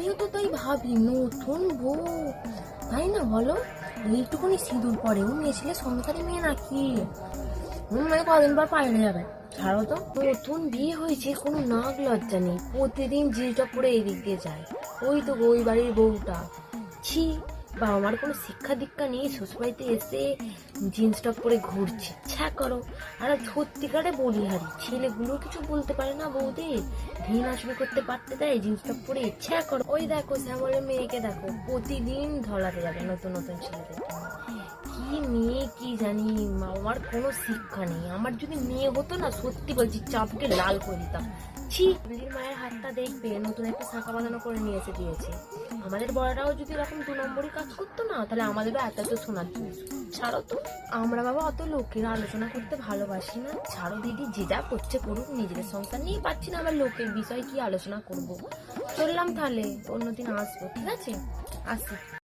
আমিও তো তাই ভাবি, নতুন বউ তাই না বলো, এইটুকুনি সিঁদুর পরে ও মেয়ে ছেলে সংসারী মেয়ে নাকি, মানে কদিন পর পাল্টে যাবে। ছাড়ো তো, নতুন বিয়ে হয়েছে, কোনো নাক লজ্জা নেই, প্রতিদিন জিলটা করে এদিক দিয়ে যায়। ওই তো ওই বাড়ির বউটা, ছি, বাবা মার কোনো শিক্ষা দীক্ষা নেই, শ্বশুরবাড়িতে এসে জিন্স টপ পরে ঘুরছে, ছ্যা করো। আর সত্যিকারে বলিহারি ছেলেগুলো কিছু বলতে পারে না বউদের, ঘৃণা শুরু করতে পারতে দেয় জিন্স টপ পরে, ছ্যা করো। ওই দেখো শ্যামলের মেয়েকে দেখো, প্রতিদিন ধলাতে যাবে নতুন নতুন ছেলেদের, কি মেয়ে কি জানি, আমার কোনো শিক্ষা নেই। আমার যদি মেয়ে হতো না, সত্যি বলছি চাপকে লাল করে দিতাম। ছি, বিলির মায়ের হাতটা দেখবে, নতুন একটা শাঁখা বাঁধানো করে নিয়ে এসে দিয়েছে। আমাদের বড়রাও যদি এরকম 2 নম্বরই কাজ করতো না, তাহলে আমাদেরও এত এত শোনার জিনিস। ছাড়ো তো, আমরা বাবা অত লোকের আলোচনা করতে ভালোবাসি না। ছাড়ো দিদি, যে যা করছে করুক, নিজেদের সংসার নিয়ে পাচ্ছি না, আবার লোকের বিষয় কি আলোচনা করব। চললাম তাহলে, অন্যদিন আসবো, ঠিক আছে, আসি।